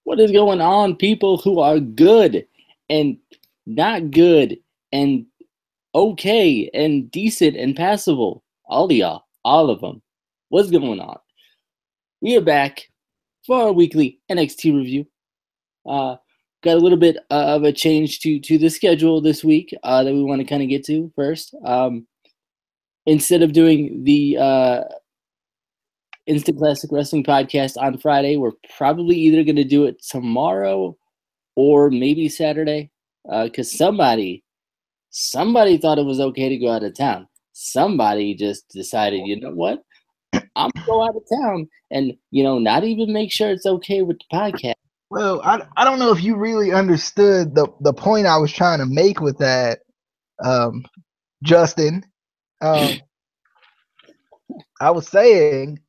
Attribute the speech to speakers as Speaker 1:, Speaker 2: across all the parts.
Speaker 1: What is going on, people who are good and not good and okay and decent and passable? All of y'all, all of them. What's going on? We are back for our weekly NXT review. Got a little bit of a change to the schedule this week that we want to kind of get to first. Instead of doing the Instant Classic Wrestling podcast on Friday, we're probably either going to do it tomorrow or maybe Saturday, because somebody thought it was okay to go out of town. Somebody just decided, you know what, I'm going to go out of town and, not even make sure it's okay with the podcast.
Speaker 2: Well, I don't know if you really understood the point I was trying to make with that, Justin. I was saying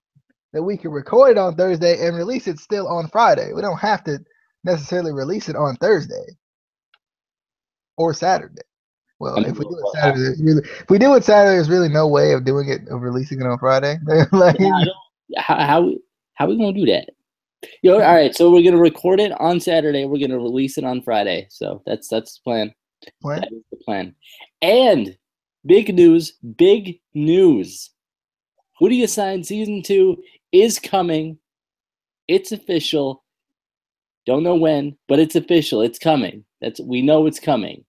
Speaker 2: that we could record it on Thursday and release it still on Friday. We don't have to necessarily release it on Thursday or Saturday. Well, if we do it Saturday, there's really no way of releasing it on Friday.
Speaker 1: How we gonna do that? All right, so we're gonna record it on Saturday. We're gonna release it on Friday. So that's the plan. That is the plan. And big news. Who Do You Sign Season 2 is coming. It's official. Don't know when, but it's official. It's coming. We know it's coming.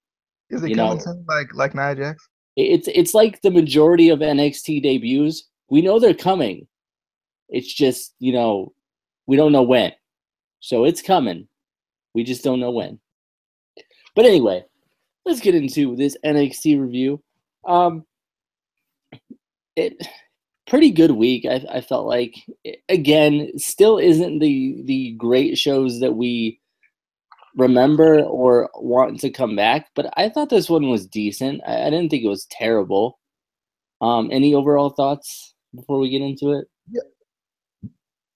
Speaker 2: Is it coming soon, like Nia Jax?
Speaker 1: It's like the majority of NXT debuts. We know they're coming. It's just, we don't know when. So it's coming. We just don't know when. But anyway, let's get into this NXT review. Pretty good week. I felt like, again, still isn't the great shows that we remember or want to come back, but I thought this one was decent. I didn't think it was terrible. Any overall thoughts before we get into it?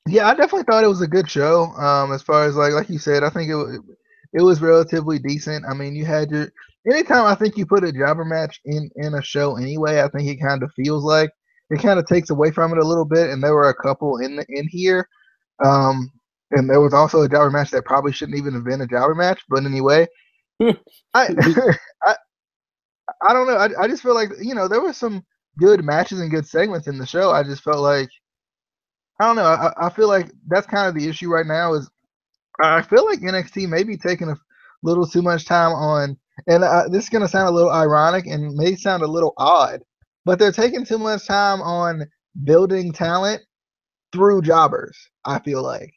Speaker 2: Yeah, I definitely thought it was a good show. As far as like you said, I think it was relatively decent. I mean, you had anytime I think you put a jobber match in a show anyway, I think it kind of feels like it kind of takes away from it a little bit. And there were a couple in here. And there was also a jobber match that probably shouldn't even have been a jobber match. But anyway, I don't know. I just feel like, there were some good matches and good segments in the show. I just felt like, I don't know. I feel like that's kind of the issue right now is I feel like NXT may be taking a little too much time on, and this is going to sound a little ironic and may sound a little odd, but they're taking too much time on building talent through jobbers, I feel like.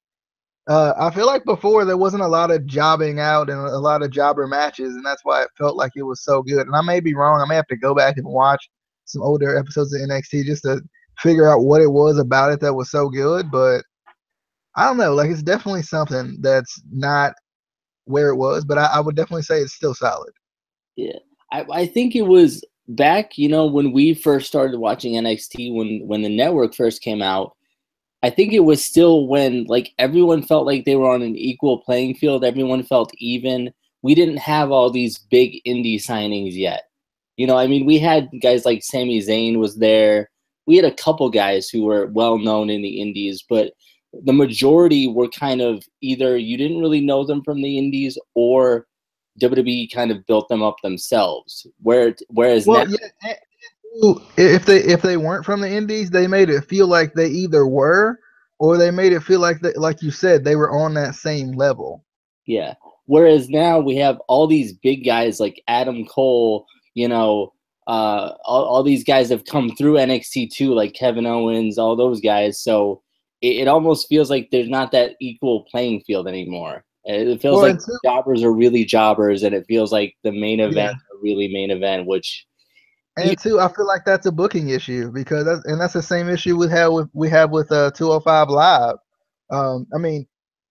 Speaker 2: I feel like before there wasn't a lot of jobbing out and a lot of jobber matches, and that's why it felt like it was so good. And I may be wrong. I may have to go back and watch some older episodes of NXT just to figure out what it was about it that was so good. But I don't know. Like, it's definitely something that's not where it was, but I would definitely say it's still solid.
Speaker 1: Yeah. I think it was back, when we first started watching NXT, when the network first came out. I think it was still when, everyone felt like they were on an equal playing field. Everyone felt even. We didn't have all these big indie signings yet. We had guys like Sami Zayn was there. We had a couple guys who were well-known in the indies, but the majority were kind of either you didn't really know them from the indies or WWE kind of built them up themselves. Whereas now...
Speaker 2: Yeah. If they weren't from the indies, they made it feel like they either were or they made it feel like like you said, they were on that same level.
Speaker 1: Yeah. Whereas now we have all these big guys like Adam Cole, all these guys have come through NXT too, like Kevin Owens, all those guys. So it almost feels like there's not that equal playing field anymore. It feels like jobbers are really jobbers, and it feels like the main event are really main event, which...
Speaker 2: And two, I feel like that's a booking issue because that's the same issue we have with 205 Live. I mean,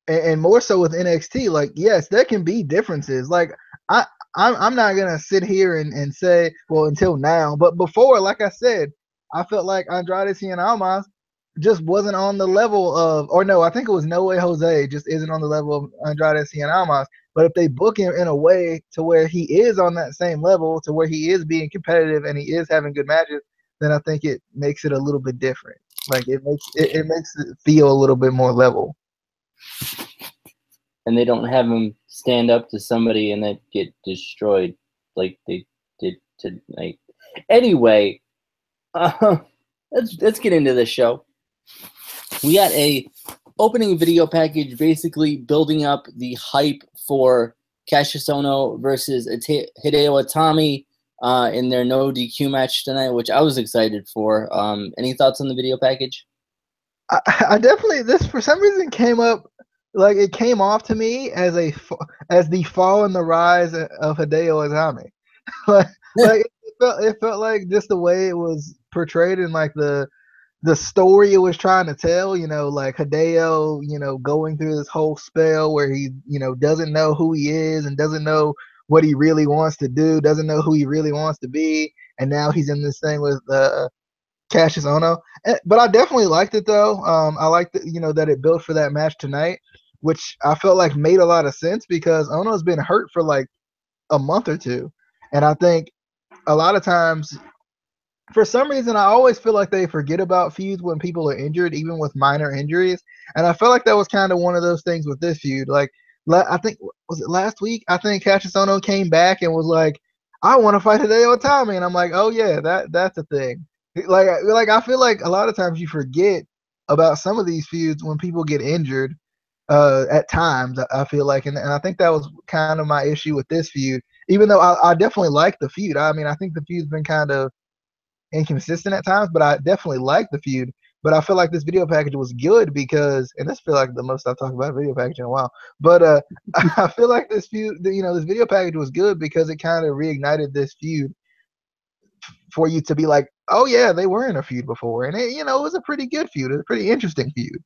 Speaker 2: and more so with NXT. Like, yes, there can be differences. Like, I'm not gonna sit here and say, well, until now, but before, like I said, I felt like Andrade Cien Almas just wasn't on the level of, or no, I think it was No Way Jose just isn't on the level of Andrade Cien Almas. But if they book him in a way to where he is on that same level, to where he is being competitive and he is having good matches, then I think it makes it a little bit different. Like, it makes it feel a little bit more level.
Speaker 1: and they don't have him stand up to somebody and then get destroyed like they did tonight. Anyway, let's get into this show. We got a opening video package basically building up the hype for Kassius Ohno versus Hideo Itami in their no DQ match tonight, which I was excited for. Any thoughts on the video package?
Speaker 2: I definitely, this for some reason came up, like it came off to me as the fall and the rise of Hideo Itami. like it felt like just the way it was portrayed in like the story it was trying to tell, like Hideo, going through this whole spell where he, doesn't know who he is and doesn't know what he really wants to do, doesn't know who he really wants to be, and now he's in this thing with Kassius Ohno. But I definitely liked it though. I liked that, that it built for that match tonight, which I felt like made a lot of sense because Ohno's been hurt for like a month or two, and I think a lot of times, for some reason, I always feel like they forget about feuds when people are injured, even with minor injuries. And I felt like that was kind of one of those things with this feud. Like, I think, was it last week? I think Kassius Ohno came back and was like, I want to fight Hideo Itami. And I'm like, oh, yeah, that's a thing. Like I feel like a lot of times you forget about some of these feuds when people get injured at times, I feel like. And I think that was kind of my issue with this feud, even though I definitely like the feud. I mean, I think the feud's been kind of inconsistent at times, but I definitely like the feud. But I feel like this video package was good because, and this feel like the most I've talked about a video package in a while. But I feel like this feud, this video package was good because it kind of reignited this feud for you to be like, oh yeah, they were in a feud before, and it was a pretty good feud, it was a pretty interesting feud.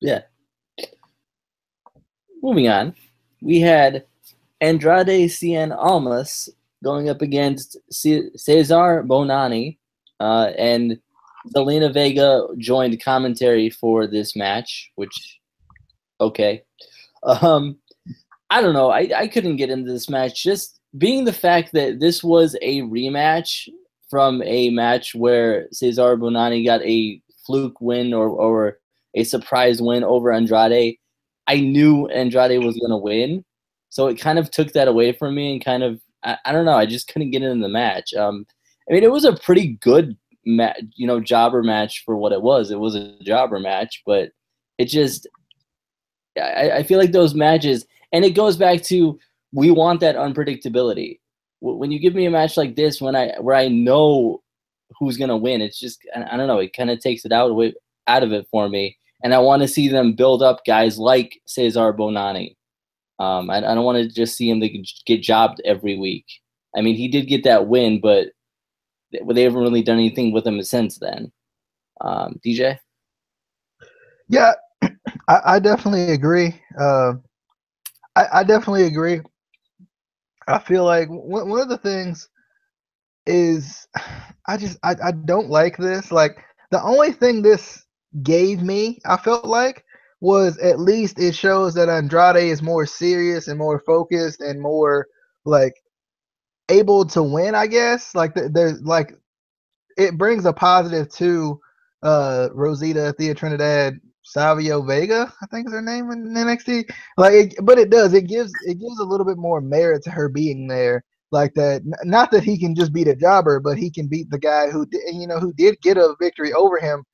Speaker 1: Yeah. Moving on, we had Andrade Cien Almas going up against Cesar Bonani, and Zelina Vega joined commentary for this match, which, okay. I don't know. I couldn't get into this match. Just being the fact that this was a rematch from a match where Cesar Bonani got a fluke win or a surprise win over Andrade, I knew Andrade was going to win. So it kind of took that away from me and kind of, I don't know. I just couldn't get into the match. I mean, it was a pretty good jobber match for what it was. It was a jobber match, but it just, I feel like those matches, and it goes back to, we want that unpredictability. When you give me a match like this, where I know who's gonna win, it's just, I don't know. It kind of takes it out of it for me, and I want to see them build up guys like Cesar Bonani. I don't want to just see him get jobbed every week. I mean, he did get that win, but they haven't really done anything with him since then. DJ?
Speaker 2: Yeah, I definitely agree. I definitely agree. I feel like one of the things is I don't like this. Like, the only thing this gave me, I felt like, was at least it shows that Andrade is more serious and more focused and more like able to win, I guess. Like there's like, it brings a positive to Rosita Thea Trinidad Savio Vega, I think is her name in NXT. But it gives a little bit more merit to her being there. Like that, not that he can just beat a jobber, but he can beat the guy who did get a victory over him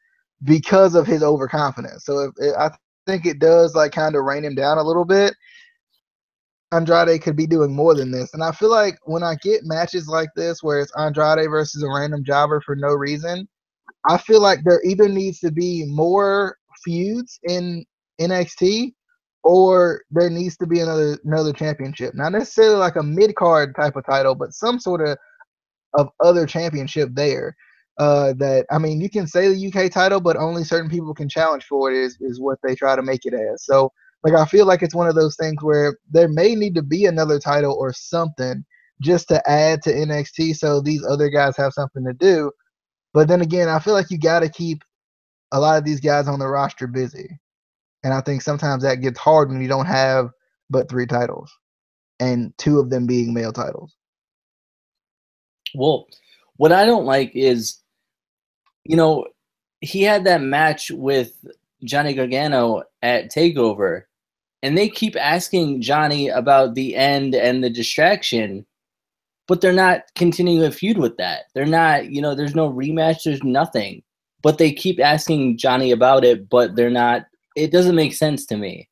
Speaker 2: because of his overconfidence. So I think it does like kind of rein him down a little bit. Andrade could be doing more than this. And I feel like when I get matches like this where it's Andrade versus a random jobber for no reason, I feel like there either needs to be more feuds in NXT or there needs to be another championship. Not necessarily like a mid-card type of title, but some sort of other championship there. That, I mean, you can say the UK title, but only certain people can challenge for it is what they try to make it as. So, like, I feel like it's one of those things where there may need to be another title or something just to add to NXT so these other guys have something to do. But then again, I feel like you got to keep a lot of these guys on the roster busy. And I think sometimes that gets hard when you don't have but 3 titles and 2 of them being male titles.
Speaker 1: Well, what I don't like is, he had that match with Johnny Gargano at TakeOver, and they keep asking Johnny about the end and the distraction, but they're not continuing a feud with that. They're not, there's no rematch, there's nothing. But they keep asking Johnny about it, but they're not. It doesn't make sense to me.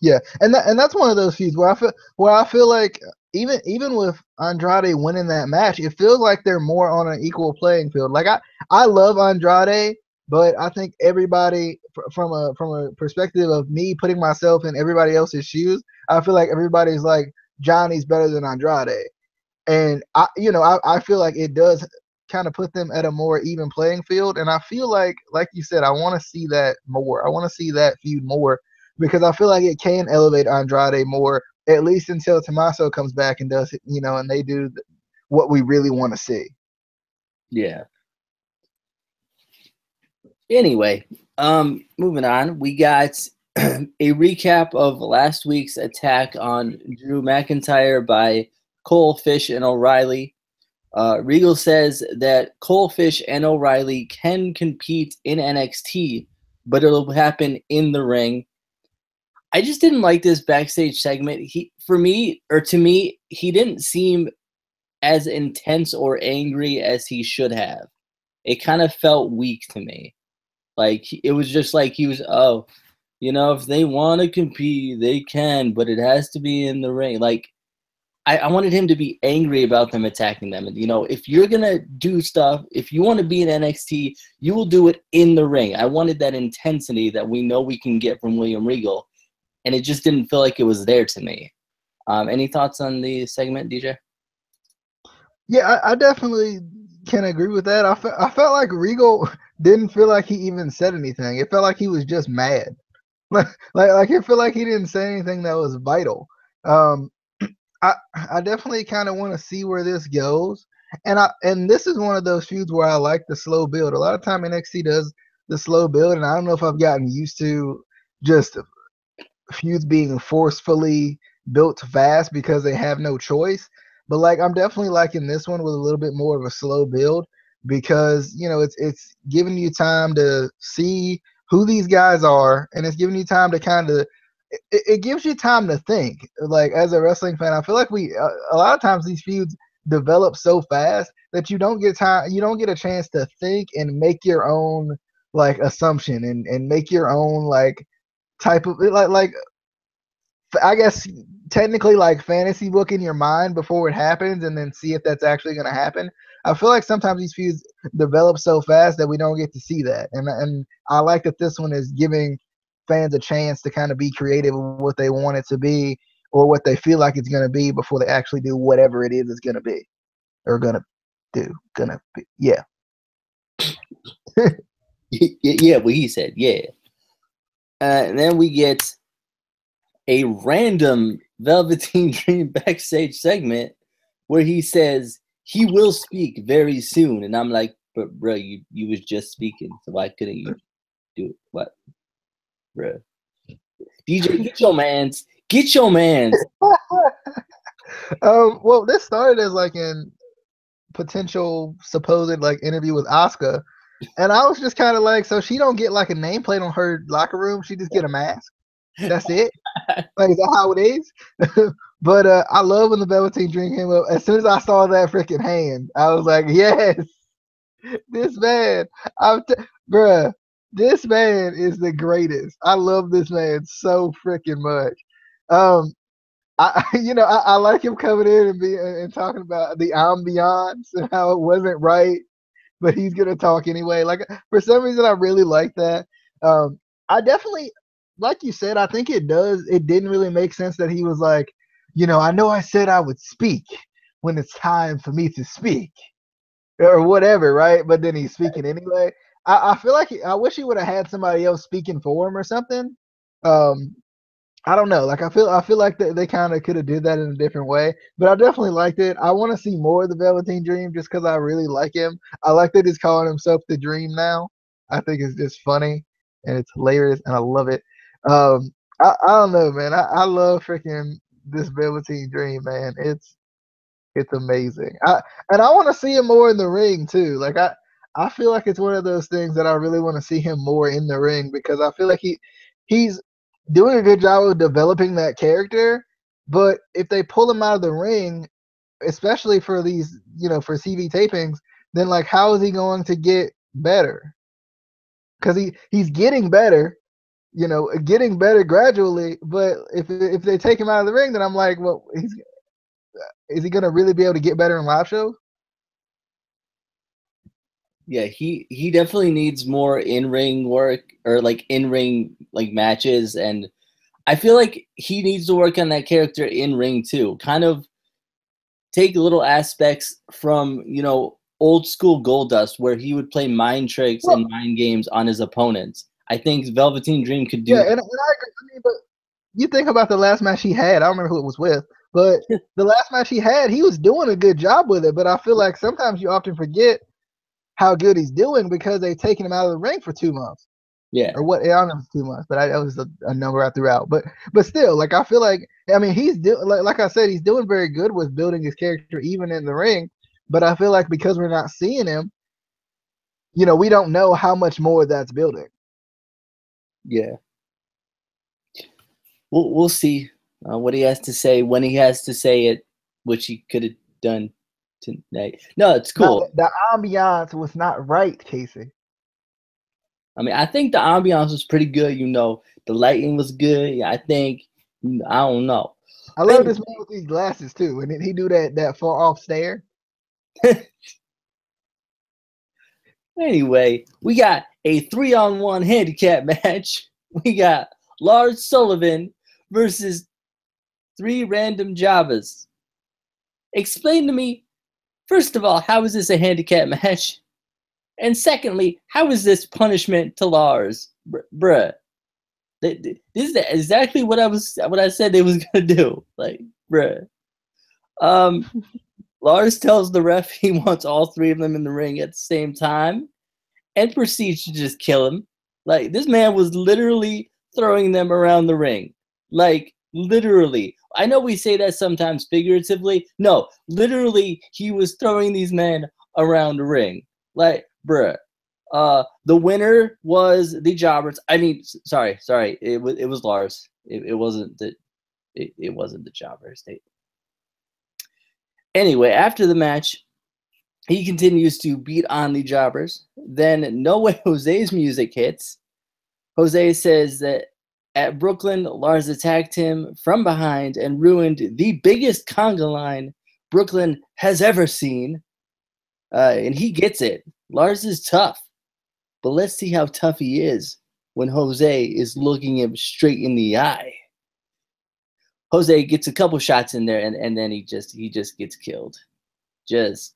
Speaker 2: Yeah, and that's one of those feuds where I feel like even with Andrade winning that match, it feels like they're more on an equal playing field. Like I love Andrade, but I think everybody from a perspective of me putting myself in everybody else's shoes, I feel like everybody's like Johnny's better than Andrade, and I feel like it does kind of put them at a more even playing field, and I feel like you said, I want to see that more. I want to see that feud more because I feel like it can elevate Andrade more, at least until Tommaso comes back and does it, and they do what we really want to see.
Speaker 1: Yeah. Anyway, moving on, we got a recap of last week's attack on Drew McIntyre by Cole, Fish, and O'Reilly. Regal says that Cole, Fish, and O'Reilly can compete in NXT, but it'll happen in the ring. I just didn't like this backstage segment. To me, he didn't seem as intense or angry as he should have. It kind of felt weak to me. Like, it was just like he was, if they want to compete, they can, but it has to be in the ring. Like, I wanted him to be angry about them attacking them. And, if you're going to do stuff, if you want to be in NXT, you will do it in the ring. I wanted that intensity that we know we can get from William Regal. And it just didn't feel like it was there to me. Any thoughts on the segment, DJ?
Speaker 2: Yeah, I definitely can agree with that. I felt like Regal didn't feel like he even said anything. It felt like he was just mad. like it felt like he didn't say anything that was vital. I definitely kind of want to see where this goes. And this is one of those feuds where I like the slow build. A lot of time NXT does the slow build, and I don't know if I've gotten used to just feuds being forcefully built fast because they have no choice. But like I'm definitely liking this one with a little bit more of a slow build because it's giving you time to see who these guys are, and it's giving you time to kind of it gives you time to think. Like as a wrestling fan, I feel like a lot of times these feuds develop so fast that you don't get a chance to think and make your own like assumption and make your own like type of like I guess technically like fantasy book in your mind before it happens and then see if that's actually going to happen. I feel like sometimes these feuds develop so fast that we don't get to see that. And I like that this one is giving fans a chance to kind of be creative with what they want it to be or what they feel like it's going to be before they actually do whatever it is it's going to be or going to do. Yeah.
Speaker 1: Yeah, what he said, yeah. And then we get a random Velveteen Dream backstage segment where he says he will speak very soon. And I'm like, but bro, you was just speaking, so why couldn't you do it? What? Bro. DJ, get your mans. Get your mans.
Speaker 2: Well, this started as like an potential supposed like interview with Asuka. And I was just kind of like, so she don't get like a nameplate on her locker room. She just get a mask. That's it. Like, is that how it is? But I love when the Velveteen Dream came up. As soon as I saw that freaking hand, I was like, yes, this man. Bruh, this man is the greatest. I love this man so freaking much. I like him coming in and talking about the ambiance and how it wasn't right, but he's gonna talk anyway. Like for some reason, I really like that. I definitely, like you said, I think it does. It didn't really make sense that he was like, I know I said I would speak when it's time for me to speak, or whatever, right? But then he's speaking anyway. I feel like I wish he would have had somebody else speaking for him or something. I don't know. Like I feel like they kind of could have did that in a different way, but I definitely liked it. I want to see more of the Velveteen Dream just because I really like him. I like that he's calling himself the Dream now. I think it's just funny and it's hilarious and I love it. I don't know, man. I love freaking this Velveteen Dream, man. It's amazing. And I want to see him more in the ring too. Like I feel like it's one of those things that I really want to see him more in the ring because I feel like he's doing a good job of developing that character. But if they pull him out of the ring, especially for these, for CV tapings, then like how is he going to get better? Because he's getting better, getting better gradually. But if they take him out of the ring, then I'm like, well, is he going to really be able to get better in live shows?
Speaker 1: Yeah, he definitely needs more in-ring work, or like in-ring like matches, and I feel like he needs to work on that character in-ring too. Kind of take little aspects from, old school Goldust, where he would play mind tricks and mind games on his opponents. I think Velveteen Dream could do that.
Speaker 2: And I agree. I mean, but you think about the last match he had. I don't remember who it was with, but the last match he had, he was doing a good job with it. But I feel like sometimes you often forget how good he's doing because they've taken him out of the ring for 2 months.
Speaker 1: Yeah.
Speaker 2: Or what? I don't know if it's 2 months, but that was a number I threw out. But still, like I feel like, I mean, he's like I said, he's doing very good with building his character even in the ring. But I feel like because we're not seeing him, we don't know how much more that's building.
Speaker 1: Yeah. We'll see what he has to say when he has to say it, which he could have done tonight. No, it's cool.
Speaker 2: The ambiance was not right, Casey.
Speaker 1: I mean, I think the ambiance was pretty good. The lighting was good. Yeah, I think, I don't know.
Speaker 2: I love this man with these glasses too, and then he do that far off stare.
Speaker 1: Anyway, we got a 3-on-1 handicap match. We got Lars Sullivan versus 3 random jobbers. Explain to me, first of all, how is this a handicap match? And secondly, how is this punishment to Lars? Bruh. This is exactly what I said they was gonna do. Like, bruh. Lars tells the ref he wants all 3 of them in the ring at the same time and proceeds to just kill him. Like, this man was literally throwing them around the ring. Like, literally. I know we say that sometimes figuratively. No, literally, he was throwing these men around the ring. Like, bruh. The winner was the jobbers. I mean, sorry. It was Lars. It wasn't the jobbers. Anyway, after the match, he continues to beat on the jobbers. Then No Way Jose's music hits. Jose says that at Brooklyn, Lars attacked him from behind and ruined the biggest conga line Brooklyn has ever seen. And he gets it. Lars is tough. But let's see how tough he is when Jose is looking him straight in the eye. Jose gets a couple shots in there, and then he just gets killed. DJ.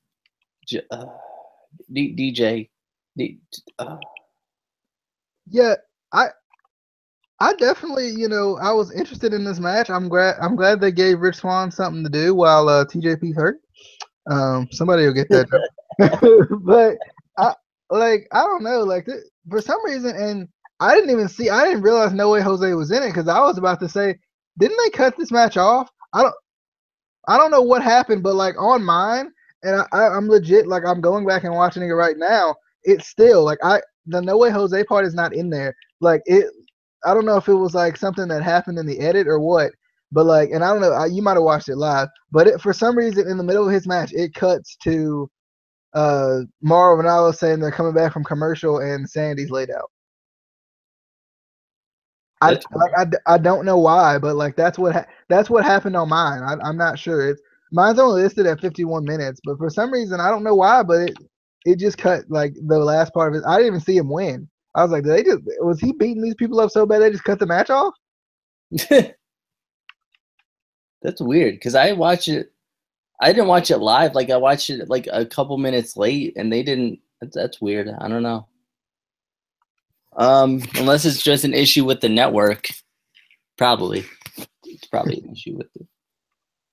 Speaker 2: Yeah, I definitely, I was interested in this match. I'm glad they gave Rich Swann something to do while TJP's hurt. Somebody will get that joke. But I don't know, like for some reason, and I didn't realize No Way Jose was in it because I was about to say, didn't they cut this match off? I don't know what happened, but like on mine, and I'm legit, like I'm going back and watching it right now. It's still like the No Way Jose part is not in there. Like I don't know if it was like something that happened in the edit or what, but like, and I don't know, you might have watched it live, but for some reason in the middle of his match, it cuts to Mauro Ranallo saying they're coming back from commercial and Sandy's laid out. I don't know why, but like that's what happened on mine. I'm not sure. Mine's only listed at 51 minutes, but for some reason I don't know why, but it just cut like the last part of it. I didn't even see him win. I was like, was he beating these people up so bad they just cut the match off?
Speaker 1: That's weird because I didn't watch it live. Like I watched it like a couple minutes late, and they didn't. That's weird. I don't know. Unless it's just an issue with the network. Probably. It's probably an issue with the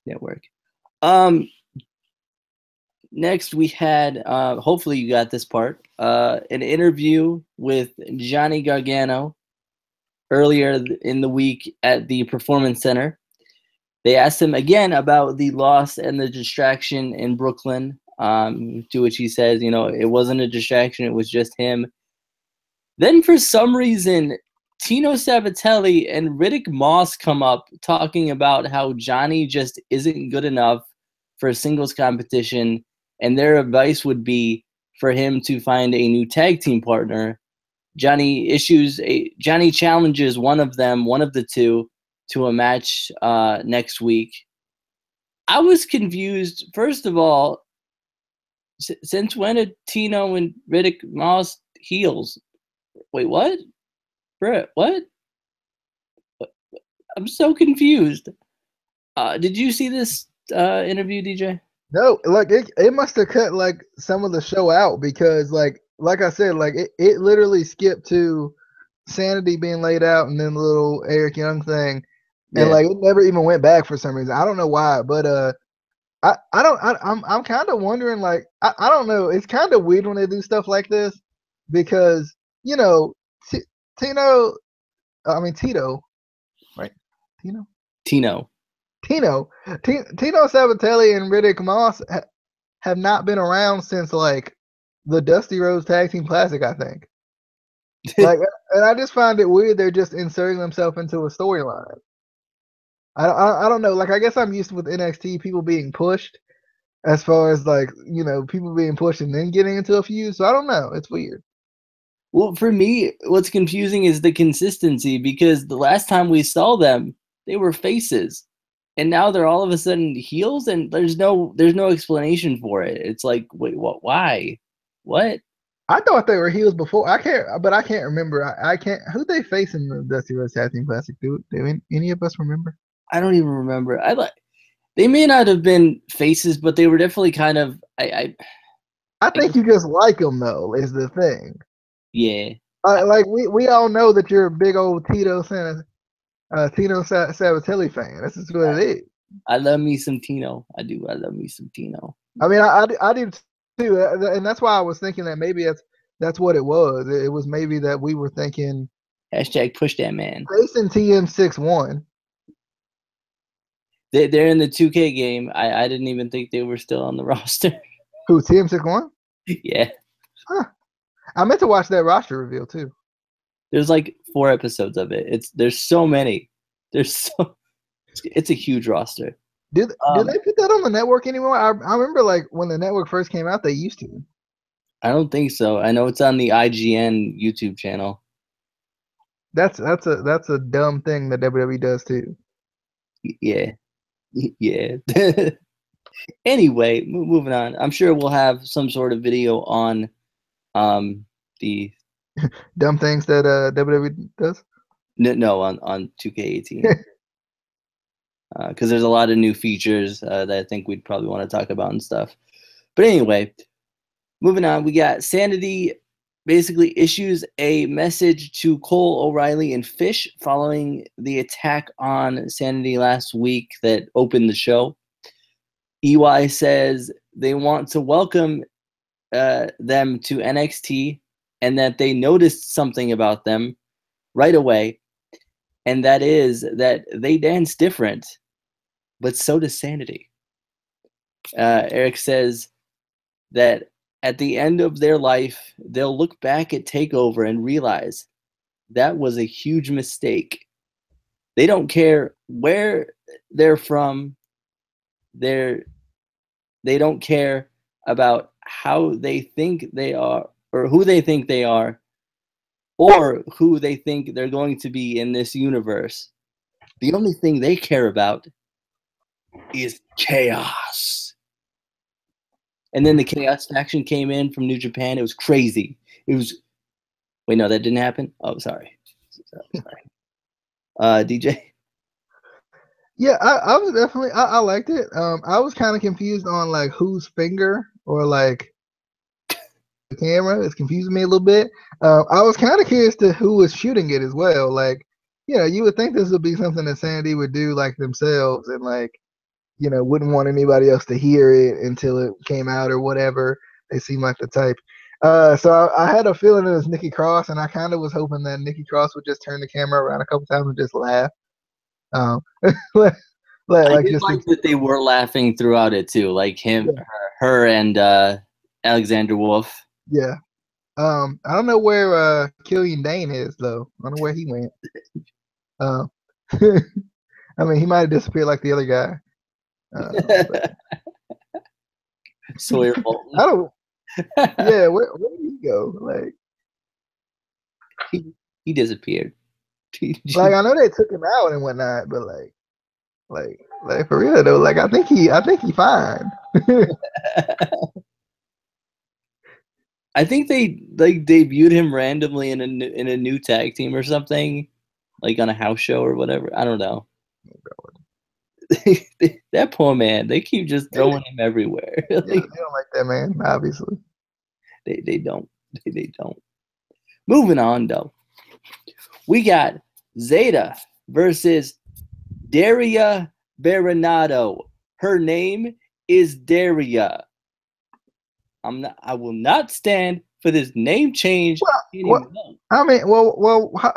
Speaker 1: network. Next we had, hopefully you got this part, an interview with Johnny Gargano earlier in the week at the Performance Center. They asked him again about the loss and the distraction in Brooklyn, to which he says, it wasn't a distraction, it was just him. Then for some reason, Tino Sabatelli and Riddick Moss come up talking about how Johnny just isn't good enough for a singles competition, and their advice would be for him to find a new tag team partner. Johnny challenges one of the two, to a match next week. I was confused. First of all, since when are Tino and Riddick Moss heels? Wait, what? Brett, what? I'm so confused. Did you see this interview, DJ?
Speaker 2: No, like it must have cut like some of the show out because like I said, like it literally skipped to Sanity being laid out and then the little Eric Young thing. And
Speaker 1: Yeah.
Speaker 2: like it never even went back for some reason. I don't know why, but I'm kind of wondering, like, I don't know. It's kind of weird when they do stuff like this because, you know, Tito, right? Tino Sabatelli and Riddick Moss have not been around since like the Dusty Rhodes Tag Team Classic, I think. Like, and I just find it weird they're just inserting themselves into a storyline. I don't know. Like, I guess I'm used with NXT people being pushed as far as like, you know, people being pushed and then getting into a feud. So I don't know. It's weird.
Speaker 1: Well, for me, what's confusing is the consistency, because the last time we saw them, they were faces, and now they're all of a sudden heels, and there's no explanation for it. It's like, wait, what? Why? What?
Speaker 2: I thought they were heels before. I can't remember. I can't. Who they face in the Dusty Rhodes Tag Team Classic? Do any of us remember?
Speaker 1: I don't even remember. They may not have been faces, but they were definitely kind of.
Speaker 2: I think you just like them though. Is the thing.
Speaker 1: Yeah.
Speaker 2: Like we all know that you're a big old Tino Sabatelli fan. This is what it is.
Speaker 1: I love me some Tino. I do. I love me some Tino.
Speaker 2: I mean, I do too, and that's why I was thinking that maybe that's what it was. It was maybe that we were thinking.
Speaker 1: Hashtag push that man.
Speaker 2: Facing TM61.
Speaker 1: They're in the 2K game. I didn't even think they were still on the roster.
Speaker 2: Who, TM61?
Speaker 1: Yeah.
Speaker 2: Huh. I meant to watch that roster reveal too.
Speaker 1: There's like 4 episodes of it. There's so many. It's a huge roster.
Speaker 2: Do they put that on the network anymore? I remember like when the network first came out, they used to.
Speaker 1: I don't think so. I know it's on the IGN YouTube channel.
Speaker 2: That's a dumb thing that WWE does too.
Speaker 1: Yeah. Yeah. Anyway, moving on. I'm sure we'll have some sort of video on the
Speaker 2: dumb things that WWE does.
Speaker 1: No, on 2K18. Because there's a lot of new features that I think we'd probably want to talk about and stuff. But anyway, moving on, we got Sanity basically issues a message to Cole, O'Reilly, and Fish following the attack on Sanity last week that opened the show. EY says they want to welcome them to NXT and that they noticed something about them right away, and that is that they dance different, but so does Sanity. Eric says that at the end of their life, they'll look back at TakeOver and realize that was a huge mistake. They don't care where they're from. They don't care about how they think they are or who they think they are or who they think they're going to be in this universe. The only thing they care about is chaos. And then the Chaos faction came in from New Japan. It was crazy. It was. Wait, no, that didn't happen. Oh, sorry. DJ.
Speaker 2: Yeah, I was definitely. I liked it. I was kind of confused on like whose finger or like the camera. It's confusing me a little bit. I was kind of curious to who was shooting it as well. Like, you know, you would think this would be something that Sandy would do like themselves and like, you know, wouldn't want anybody else to hear it until it came out or whatever. They seem like the type. So I had a feeling it was Nikki Cross, and I kind of was hoping that Nikki Cross would just turn the camera around a couple times and just laugh.
Speaker 1: I
Speaker 2: Like
Speaker 1: did
Speaker 2: just
Speaker 1: like that they were laughing throughout it too, like him,
Speaker 2: Yeah.
Speaker 1: her, and Alexander Wolf.
Speaker 2: Yeah. I don't know where Killian Dane is though. I don't know where he went. I mean, he might have disappeared like the other guy.
Speaker 1: Sawyer
Speaker 2: I
Speaker 1: Bolton.
Speaker 2: don't. Yeah, where did he go? Like
Speaker 1: he disappeared.
Speaker 2: I know they took him out and whatnot, but like for real though, like I think he fine.
Speaker 1: I think they like debuted him randomly in a new tag team or something, like on a house show or whatever. I don't know. That poor man. They keep just throwing him everywhere.
Speaker 2: Yeah, they don't like that man, obviously.
Speaker 1: They don't. They don't. Moving on though, we got Zeta versus Daria Baronato. Her name is Daria. I will not stand for this name change anymore.
Speaker 2: I mean,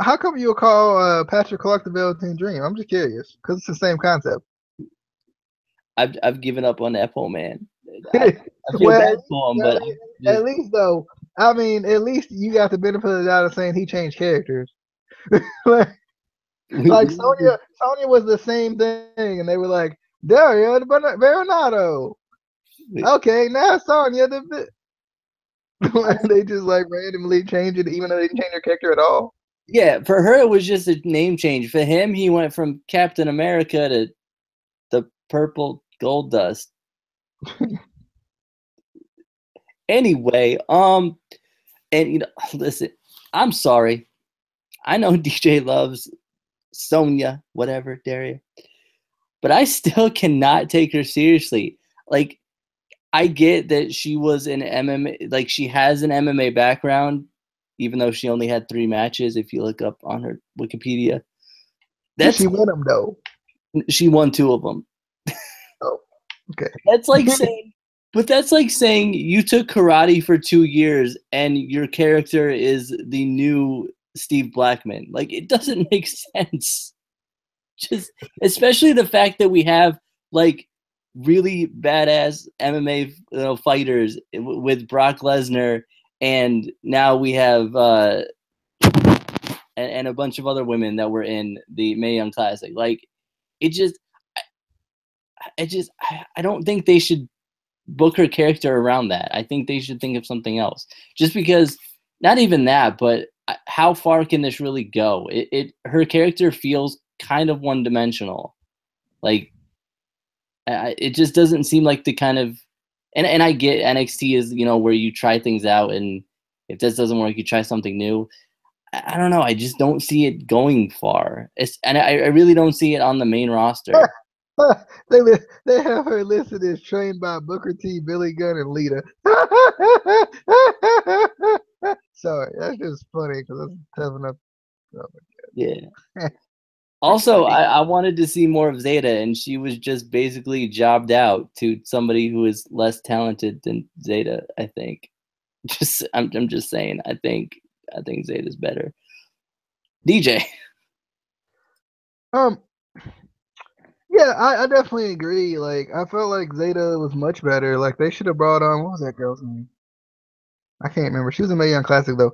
Speaker 2: how come you call Patrick Clark the Velveteen Dream? I'm just curious because it's the same concept.
Speaker 1: I've given up on that poor man. I feel bad for him, but
Speaker 2: at least though, I mean, at least you got the benefit of the doubt of saying he changed characters. like Sonya was the same thing, and they were like, Daria Baronato. Okay, now Sonya they just like randomly change it, even though they didn't change their character at all.
Speaker 1: Yeah, for her it was just a name change. For him, he went from Captain America to the Purple Gold Dust. Anyway, and listen, I'm sorry. I know DJ loves Sonya, whatever, Daria, but I still cannot take her seriously. Like, I get that she was in MMA, like she has an MMA background, even though she only had 3 matches. If you look up on her Wikipedia,
Speaker 2: she won them though.
Speaker 1: She won 2 of them.
Speaker 2: Oh, okay.
Speaker 1: That's like saying you took karate for 2 years and your character is the new Steve Blackman. Like, it doesn't make sense. Just especially the fact that we have like really badass MMA fighters with Brock Lesnar, and now we have and a bunch of other women that were in the Mae Young Classic. Like, I don't think they should book her character around that. I think they should think of something else. Just because, not even that, but how far can this really go? Her character feels kind of one-dimensional. Like, it just doesn't seem like the kind of, and I get NXT is, where you try things out, and if this doesn't work, you try something new. I don't know. I just don't see it going far. And I really don't see it on the main roster.
Speaker 2: They have her listed as trained by Booker T, Billy Gunn, and Lita. Sorry, that's just funny because that's tough enough. Oh
Speaker 1: yeah. Also, I wanted to see more of Zeta, and she was just basically jobbed out to somebody who is less talented than Zeta. I think. I'm just saying. I think Zeta's better. DJ.
Speaker 2: Yeah, I definitely agree. Like, I felt like Zeta was much better. Like, they should have brought on, what was that girl's name? I can't remember. She was in Mae Young Classic though,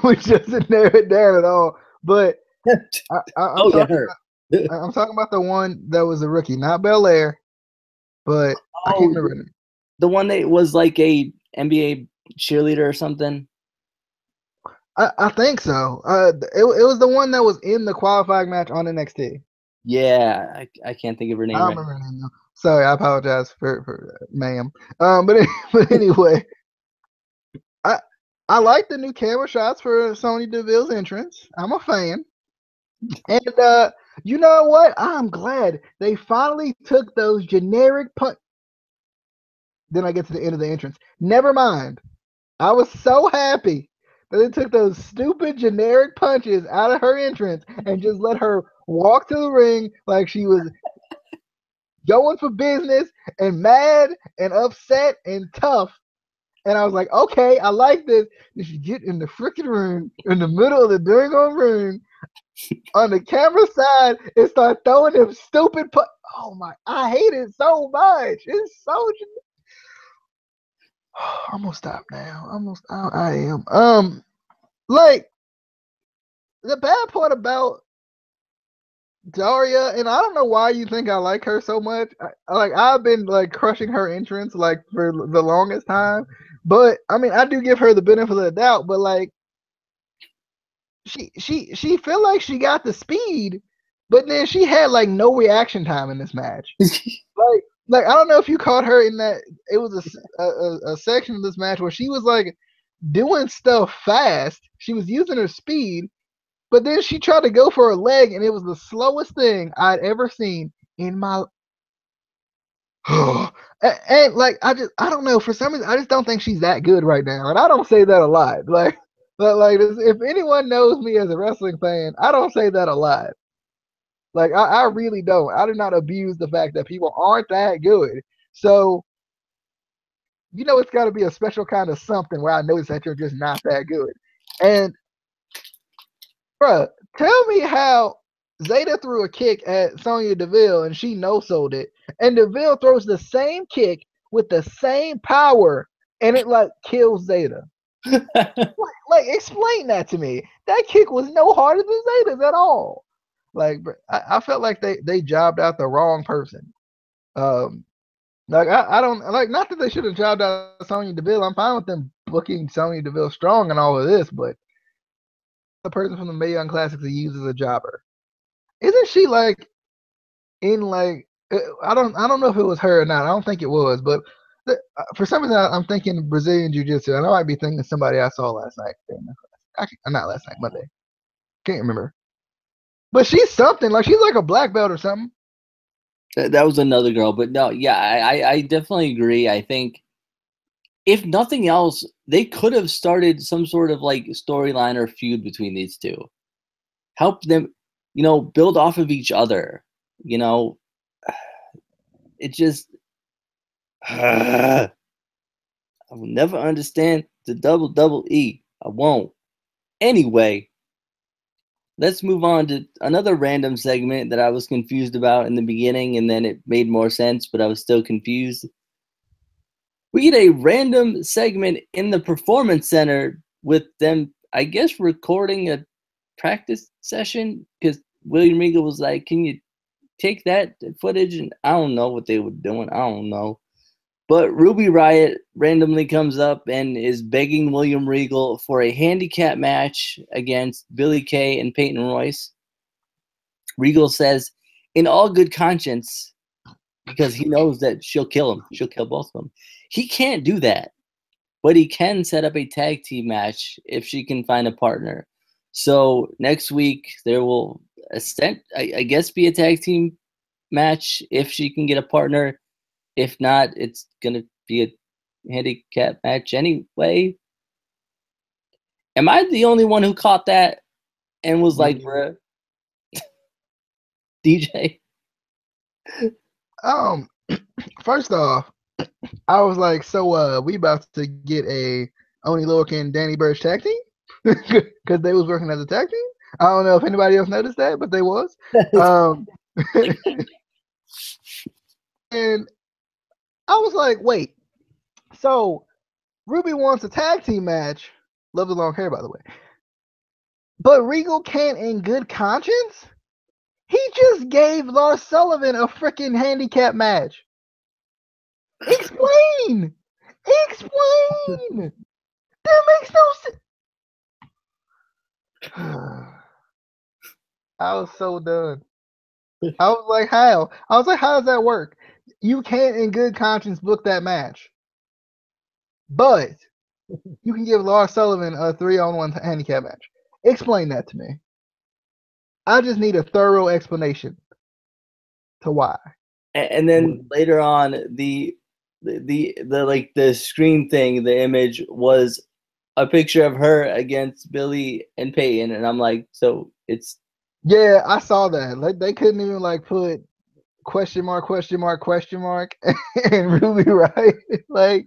Speaker 2: which doesn't narrow it down at all. But I'm talking about the one that was a rookie, not Belair, but I can't remember her name.
Speaker 1: The one that was like a NBA cheerleader or something.
Speaker 2: I think so. It was the one that was in the qualifying match on NXT.
Speaker 1: Yeah, I can't think of her name.
Speaker 2: I don't remember her name though. Sorry, I apologize for ma'am. But anyway, I like the new camera shots for Sonya Deville's entrance. I'm a fan. And you know what? I'm glad they finally took those generic punch. Then I get to the end of the entrance. Never mind. I was so happy that they took those stupid generic punches out of her entrance and just let her walk to the ring like she was going for business and mad and upset and tough. And I was like, okay, I like this. You should get in the freaking ring, in the middle of the dang on ring, on the camera side, and start throwing them stupid oh my, I hate it so much. It's so I'm gonna stop now. I am. Like the bad part about Daria, and I don't know why you think I like her so much. I've been like crushing her entrance like for the longest time, but I mean I do give her the benefit of the doubt. But like she felt like she got the speed, but then she had like no reaction time in this match. like I don't know if you caught her in that. It was a section of this match where she was like doing stuff fast. She was using her speed, but then she tried to go for her leg, and it was the slowest thing I'd ever seen in my. and like I don't know, for some reason I just don't think she's that good right now, and I don't say that a lot. Like if anyone knows me as a wrestling fan, I don't say that a lot. Like I really don't. I do not abuse the fact that people aren't that good. So it's got to be a special kind of something where I notice that you're just not that good. And bruh, tell me how Zeta threw a kick at Sonya Deville and she no-sold it, and Deville throws the same kick with the same power, and it like kills Zeta. Like, explain that to me. That kick was no harder than Zeta's at all. Like, I felt like they jobbed out the wrong person. Like I don't like, not that they should have jobbed out Sonya Deville. I'm fine with them booking Sonya Deville strong and all of this, but the person from the Mae Young Classics he uses a jobber. Isn't she like in like I don't know if it was her or not. I don't think it was, but for some reason I'm thinking Brazilian Jiu Jitsu, and I might be thinking somebody I saw last night. Not last night, Monday. Can't remember. But she's something, like she's like a black belt or something.
Speaker 1: That was another girl, but no, yeah, I definitely agree. I think if nothing else, they could have started some sort of like storyline or feud between these two. Help them, build off of each other. It just I will never understand the double E. I won't. Anyway, let's move on to another random segment that I was confused about in the beginning, and then it made more sense, but I was still confused. We get a random segment in the Performance Center with them, I guess, recording a practice session, because William Regal was like, can you take that footage? And I don't know what they were doing. I don't know. But Ruby Riott randomly comes up and is begging William Regal for a handicap match against Billie Kay and Peyton Royce. Regal says, in all good conscience, because he knows that she'll kill him. She'll kill both of them. He can't do that, but he can set up a tag team match if she can find a partner. So next week there will, I guess, be a tag team match if she can get a partner. If not, it's going to be a handicap match anyway. Am I the only one who caught that and was like, bruh, DJ?
Speaker 2: First off, I was like, so we about to get a Oni Lorcan and Danny Burch tag team? Because they was working as a tag team? I don't know if anybody else noticed that, but they was. And I was like, wait, so Ruby wants a tag team match. Love the long hair, by the way. But Regal can't in good conscience? He just gave Lars Sullivan a freaking handicap match. Explain! Explain! That makes no sense. I was so done. I was like, how? I was like, how does that work? You can't in good conscience book that match. But you can give Lars Sullivan a 3-on-1 handicap match. Explain that to me. I just need a thorough explanation to why.
Speaker 1: And then later on, the like the screen thing, the image was a picture of her against Billie and Peyton, and I'm like, so it's.
Speaker 2: Yeah, I saw that. Like they couldn't even like put question mark and Ruby Riott. Like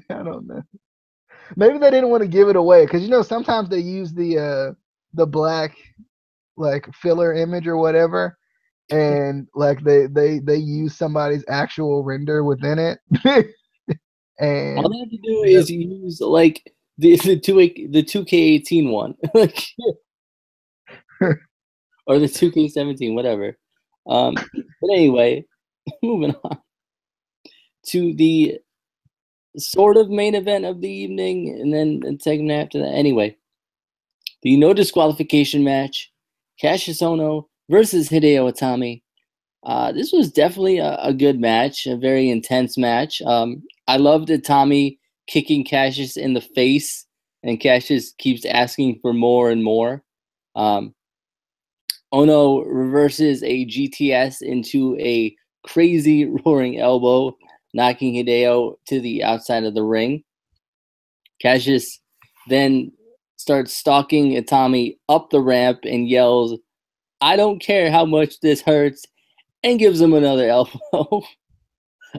Speaker 2: I don't know. Maybe they didn't want to give it away because sometimes they use the black like filler image or whatever, and like they use somebody's actual render within it. And
Speaker 1: all they have to do is use like the 2K18 one, like, or the 2K17, whatever. But anyway, moving on to the sort of main event of the evening, and then the segment after that. Anyway, the no disqualification match, Kassius Ohno versus Hideo Itami. This was definitely a good match, a very intense match. I loved Itami kicking Kassius in the face, and Kassius keeps asking for more and more. Ohno reverses a GTS into a crazy roaring elbow, knocking Hideo to the outside of the ring. Kassius then starts stalking Itami up the ramp and yells, "I don't care how much this hurts," and gives him another elbow.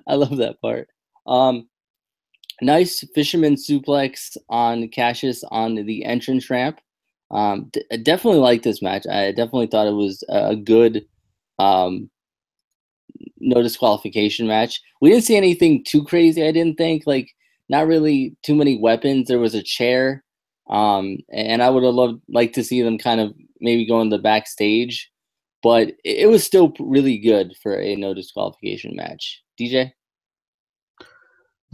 Speaker 1: I love that part. Nice fisherman suplex on Kassius on the entrance ramp. I definitely liked this match. I definitely thought it was a good no disqualification match. We didn't see anything too crazy, I didn't think. Like, not really too many weapons. There was a chair. And I would have liked to see them kind of maybe go in the backstage. But it was still really good for a no disqualification match. DJ?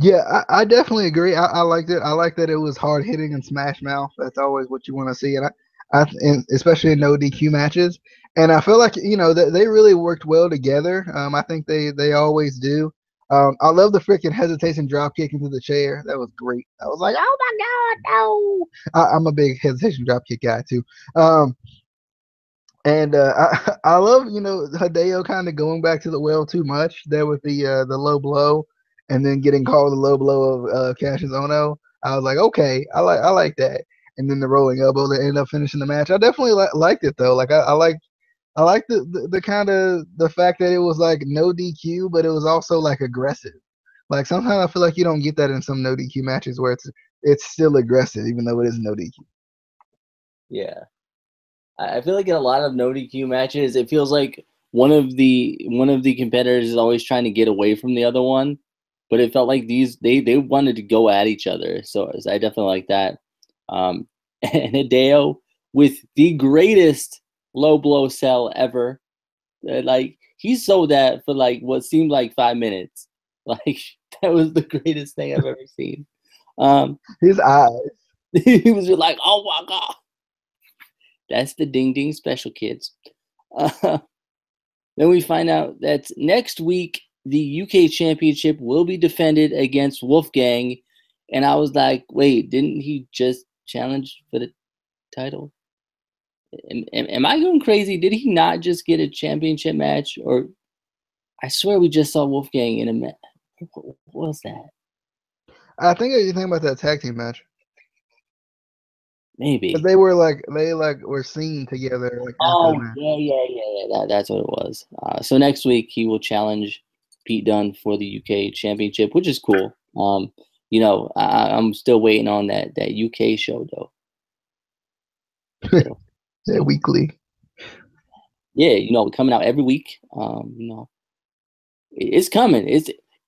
Speaker 2: yeah, I definitely agree. I liked it. I like that it was hard hitting and smash mouth. That's always what you want to see, and especially in no DQ matches. And I feel like they really worked well together. I think they always do. I love the freaking hesitation drop kick into the chair. That was great. I was like, oh my god, no! I'm a big hesitation drop kick guy too. And I love Hideo kind of going back to the well too much there with the low blow, and then getting called the low blow of Kassius Ohno. I was like, okay, I like that. And then the rolling elbow that ended up finishing the match. I definitely liked it though. Like I like the kind of the fact that it was like no DQ, but it was also like aggressive. Like sometimes I feel like you don't get that in some no DQ matches where it's still aggressive even though it is no DQ.
Speaker 1: Yeah. I feel like in a lot of no DQ matches, it feels like one of the competitors is always trying to get away from the other one, but it felt like they wanted to go at each other. So I definitely like that. And Hideo with the greatest low blow cell ever. Like, he sold that for like what seemed like 5 minutes. Like, that was the greatest thing I've ever seen.
Speaker 2: His eyes.
Speaker 1: He was just like, "Oh my god." That's the ding ding special, kids. Then we find out that next week the UK Championship will be defended against Wolfgang, and I was like, wait, didn't he just challenge for the title? Am I going crazy? Did he not just get a championship match? Or I swear we just saw Wolfgang in a match. What was that?
Speaker 2: I think you think about that tag team match.
Speaker 1: Maybe.
Speaker 2: But they were seen together like after the match.
Speaker 1: Yeah. That's what it was. So next week he will challenge Pete Dunne for the UK Championship, which is cool. I'm still waiting on that UK show though. So,
Speaker 2: yeah, weekly.
Speaker 1: Yeah, coming out every week. It's coming.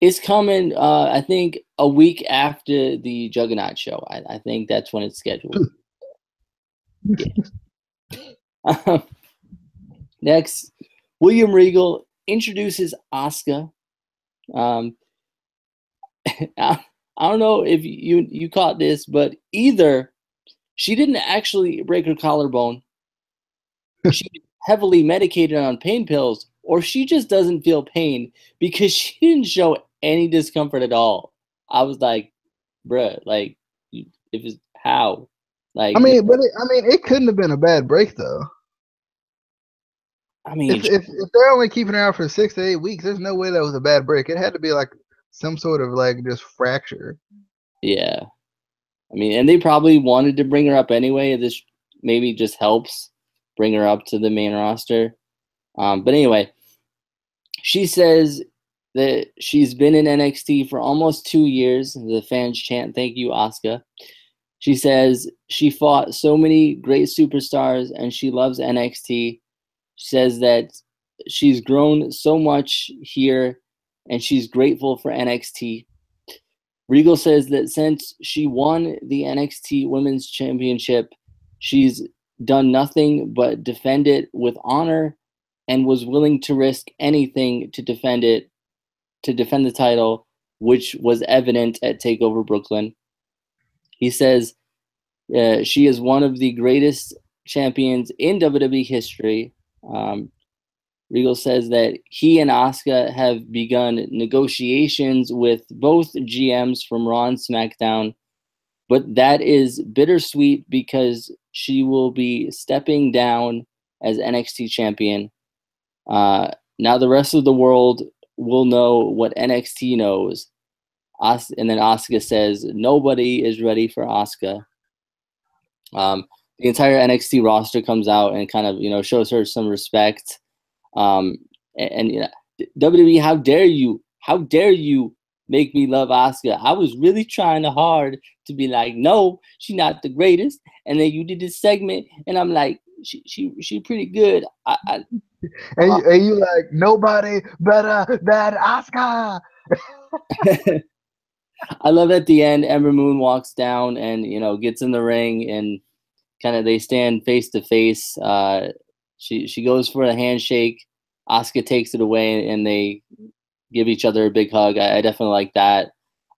Speaker 1: It's coming. I think a week after the Juggernaut show. I think that's when it's scheduled. Yeah. Next, William Regal introduces Asuka. I don't know if you caught this, but either she didn't actually break her collarbone, she's heavily medicated on pain pills, or she just doesn't feel pain, because she didn't show any discomfort at all. I was like, bruh, like, if it's how? Like,
Speaker 2: it couldn't have been a bad break though. If they're only keeping her out for 6 to 8 weeks, there's no way that was a bad break. It had to be like some sort of like just fracture.
Speaker 1: Yeah. And they probably wanted to bring her up anyway. This maybe just helps bring her up to the main roster. But anyway, she says that she's been in NXT for almost 2 years. The fans chant, "Thank you, Asuka." She says she fought so many great superstars and she loves NXT. She says that she's grown so much here and she's grateful for NXT. Regal says that since she won the NXT Women's Championship, she's done nothing but defend it with honor and was willing to risk anything to defend the title, which was evident at TakeOver Brooklyn. He says she is one of the greatest champions in WWE history. Regal says that he and Asuka have begun negotiations with both GMs from Raw and SmackDown, but that is bittersweet because she will be stepping down as NXT champion. Now the rest of the world will know what NXT knows. And then Asuka says nobody is ready for Asuka. The entire NXT roster comes out and kind of, shows her some respect. WWE, how dare you make me love Asuka? I was really trying hard to be like, no, she's not the greatest. And then you did this segment, and I'm like, she pretty good.
Speaker 2: And you like, nobody better than Asuka.
Speaker 1: I love at the end, Ember Moon walks down and gets in the ring, and kind of they stand face to face. She goes for a handshake. Asuka takes it away, and they give each other a big hug. I definitely like that.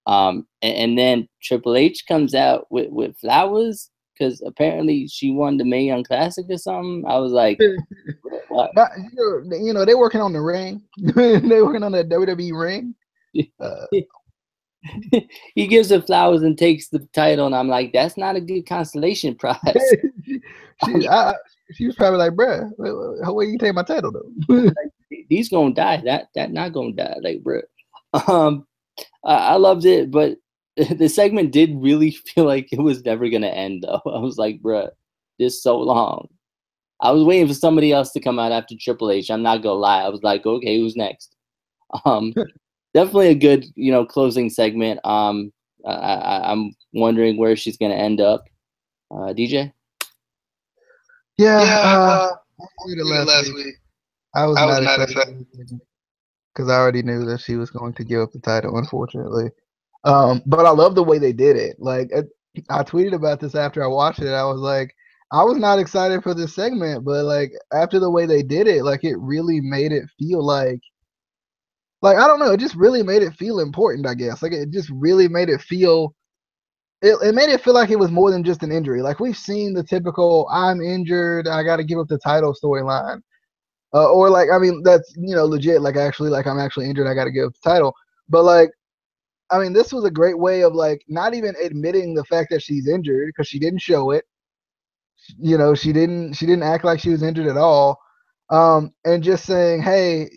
Speaker 1: And then Triple H comes out with flowers because apparently she won the Mae Young Classic or something. I was like, what?
Speaker 2: They're working on the ring. They're working on the WWE ring.
Speaker 1: He gives her flowers and takes the title, and I'm like, that's not a good consolation prize.
Speaker 2: She was probably like, bruh, where you take my title though?
Speaker 1: He's gonna die. That not gonna die, like, bruh. I loved it, but the segment did really feel like it was never gonna end though. I was like, bruh, this so long. I was waiting for somebody else to come out after Triple H. I'm not gonna lie. I was like, okay, who's next? Definitely a good, closing segment. I'm wondering where she's gonna end up. DJ?
Speaker 2: Yeah, I last week. I was not excited because I already knew that she was going to give up the title, unfortunately. But I love the way they did it. Like, I tweeted about this after I watched it. I was like, I was not excited for this segment, but like after the way they did it, like it really made it feel like I don't know, it just really made it feel important, I guess. Like it just really made it feel it made it feel like it was more than just an injury. Like we've seen the typical I'm injured, I got to give up the title storyline. Or like, I mean, that's, legit. Like actually, like I'm actually injured, I got to give up the title. But like, I mean, this was a great way of like not even admitting the fact that she's injured because she didn't show it. She didn't act like she was injured at all. And just saying, hey,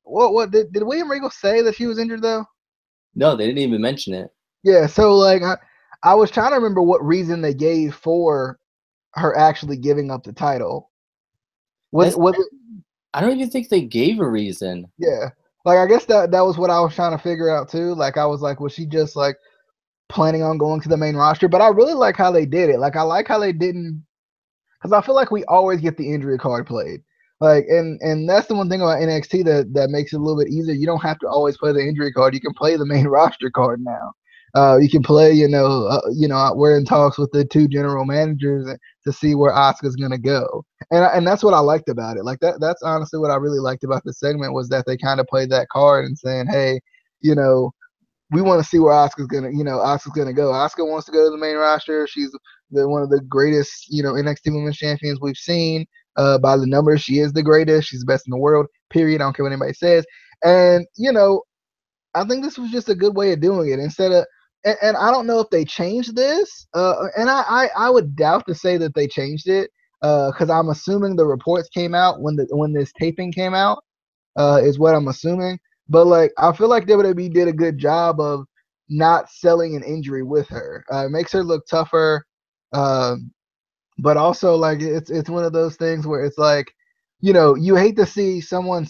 Speaker 2: what did William Regal say that she was injured though?
Speaker 1: No, they didn't even mention it.
Speaker 2: Yeah, so like I was trying to remember what reason they gave for her actually giving up the title. Was it?
Speaker 1: I don't even think they gave a reason.
Speaker 2: Yeah, like I guess that was what I was trying to figure out too. Like I was like, was she just like planning on going to the main roster? But I really like how they did it. Like I like how they didn't, because I feel like we always get the injury card played. Like and that's the one thing about NXT that makes it a little bit easier. You don't have to always play the injury card. You can play the main roster card now. You can play, we're in talks with the two general managers to see where Asuka's gonna go, and that's what I liked about it. Like that's honestly what I really liked about this segment was that they kind of played that card and saying, hey, we want to see where Asuka's gonna go. Asuka wants to go to the main roster. She's one of the greatest, NXT Women's Champions we've seen. By the numbers, she is the greatest. She's the best in the world. Period. I don't care what anybody says. And I think this was just a good way of doing it instead of. And I don't know if they changed this, and I would doubt to say that they changed it, because I'm assuming the reports came out when this taping came out, is what I'm assuming. But like I feel like WWE did a good job of not selling an injury with her. It makes her look tougher, but also like it's one of those things where it's like, you hate to see someone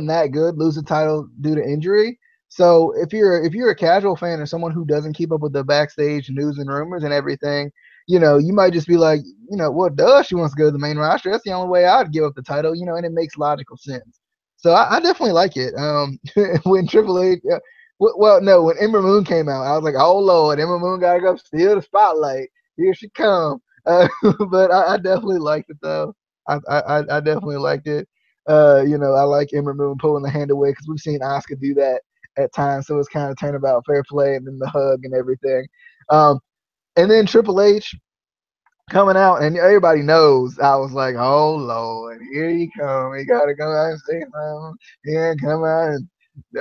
Speaker 2: that good lose a title due to injury. So if you're a casual fan or someone who doesn't keep up with the backstage news and rumors and everything, you might just be like, well, duh, she wants to go to the main roster. That's the only way I'd give up the title, and it makes logical sense. So I definitely like it. When Triple H, Well, no, when Ember Moon came out, I was like, oh Lord, Ember Moon gotta go steal the spotlight. Here she come. But I definitely liked it though. I definitely liked it. I like Ember Moon pulling the hand away because we've seen Asuka do that at times, so it's kind of turnabout fair play and then the hug and everything. And then Triple H coming out, and everybody knows. I was like, oh Lord, here you come. He gotta come out and say something. Yeah, come out and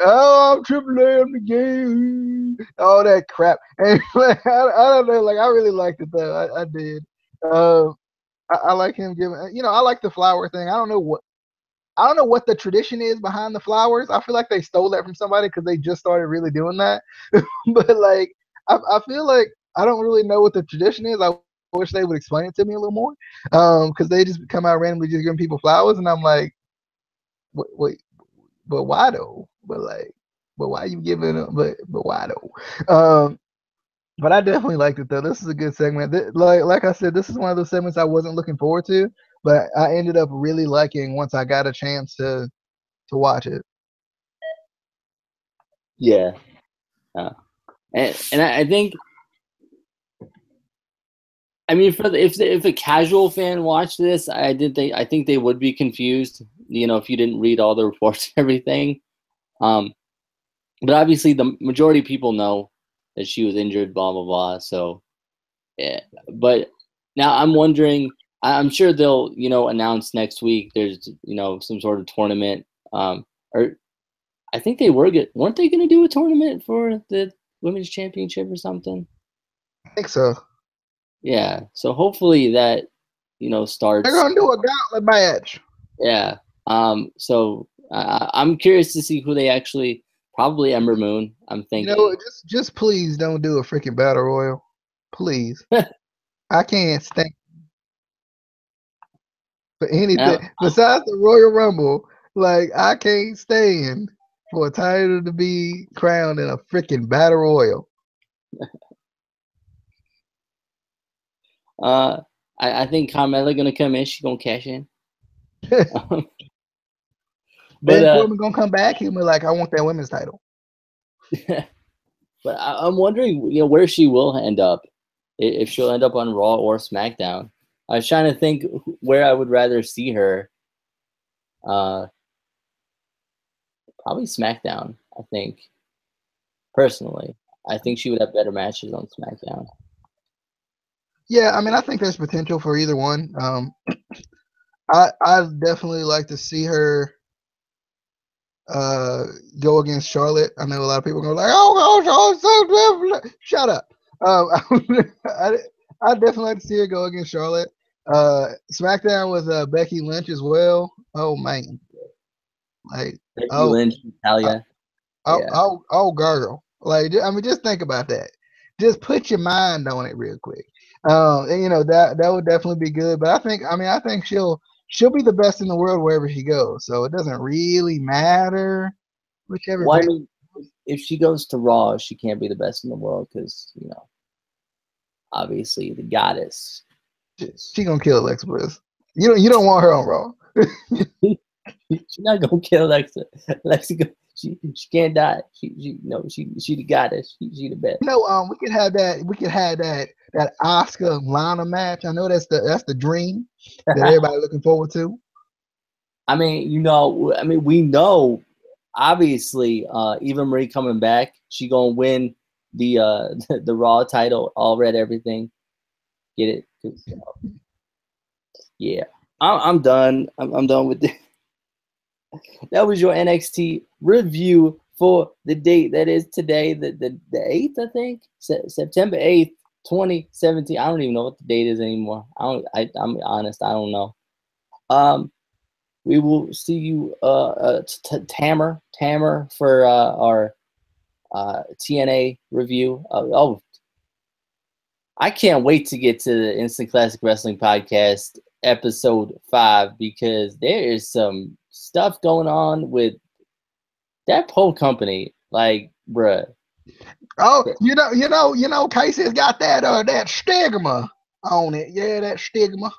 Speaker 2: I'm Triple M the game. All that crap. And I don't know. Like I really liked it though. I did. I like him giving. I like the flower thing. I don't know what the tradition is behind the flowers. I feel like they stole that from somebody because they just started really doing that. But like, I feel like I don't really know what the tradition is. I wish they would explain it to me a little more. Because they just come out randomly just giving people flowers, and I'm like, wait, but why though? But why you giving them? But why though? But I definitely liked it though. This is a good segment. Like I said, this is one of those segments I wasn't looking forward to, but I ended up really liking once I got a chance to watch it.
Speaker 1: Yeah. And I think, I mean, if a casual fan watched this, I think they would be confused. If you didn't read all the reports and everything. But obviously, the majority of people know that she was injured. Blah blah blah. So, yeah. But now I'm wondering. I'm sure they'll announce next week. There's some sort of tournament. Or I think they weren't they going to do a tournament for the women's championship or something?
Speaker 2: I think so.
Speaker 1: Yeah. So hopefully that starts.
Speaker 2: They're gonna do a gauntlet match.
Speaker 1: Yeah. So I'm curious to see who they actually. Probably Ember Moon. I'm thinking.
Speaker 2: Just please don't do a freaking battle royal, please. I can't stand for anything besides the Royal Rumble. Like I can't stand for a title to be crowned in a freaking battle royal.
Speaker 1: I think Carmella gonna come in. She's gonna cash in.
Speaker 2: But Corbin gonna come back. He'll be like, I want that women's title.
Speaker 1: But I'm wondering, where she will end up. If she'll end up on Raw or SmackDown. I was trying to think where I would rather see her. Probably SmackDown. I think. Personally, I think she would have better matches on SmackDown.
Speaker 2: Yeah, I mean, I think there's potential for either one. I'd definitely like to see her go against Charlotte. I know a lot of people are going like, oh, so shut up. I definitely like to see her go against Charlotte. SmackDown with Becky Lynch as well. Oh man, like
Speaker 1: Becky Lynch, Natalia.
Speaker 2: Oh, girl. Like I mean, just think about that. Just put your mind on it real quick. And that would definitely be good. But I think she'll be the best in the world wherever she goes. So it doesn't really matter whichever.
Speaker 1: Well, I mean, if she goes to Raw, she can't be the best in the world because obviously the goddess.
Speaker 2: She gonna kill Alexa Bliss. You don't want her on Raw.
Speaker 1: She's not gonna kill Alexa. Alexa, she can't die. She the goddess. She the best.
Speaker 2: We could have that Asuka Lana match. I know that's the dream that everybody looking forward to.
Speaker 1: I mean, we know, obviously, Eva Marie coming back, she gonna win the Raw title. All read everything. Get it? Yeah, I'm done. I'm done with this. That was your NXT review for the date that is today, the 8th, I think, September 8th, 2017. I don't even know what the date is anymore. I'm honest, I don't know. We will see you, Tamer, for our TNA review. I can't wait to get to the Instant Classic Wrestling Podcast episode 5 because there is some stuff going on with that whole company. Like, bruh.
Speaker 2: Oh, Kassius got that stigma on it. Yeah, that stigma.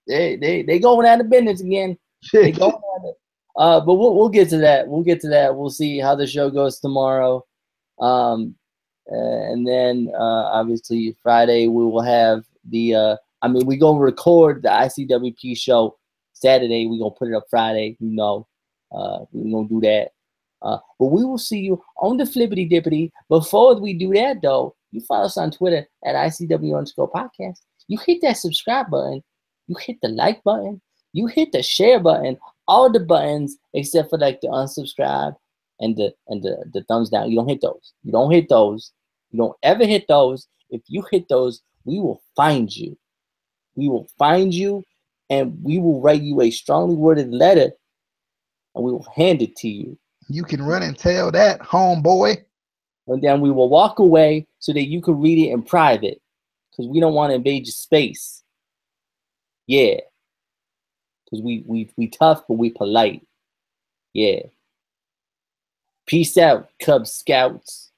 Speaker 1: They going out of business again. They going at it. But we'll get to that. We'll get to that. We'll see how the show goes tomorrow. And then obviously Friday we will have the we're gonna record the ICWP show Saturday. We're gonna put it up Friday, we're gonna do that. But we will see you on the Flippity Dippity. Before we do that though, you follow us on Twitter at ICW_podcast. You hit that subscribe button, you hit the like button, you hit the share button, all the buttons except for like the unsubscribe and the thumbs down. You don't hit those. You don't hit those. You don't ever hit those. If you hit those, we will find you. We will find you, and we will write you a strongly worded letter, and we will hand it to you.
Speaker 2: You can run and tell that, homeboy.
Speaker 1: And then we will walk away so that you can read it in private, because we don't want to invade your space. Yeah. Because we tough, but we polite. Yeah. Peace out, Cub Scouts.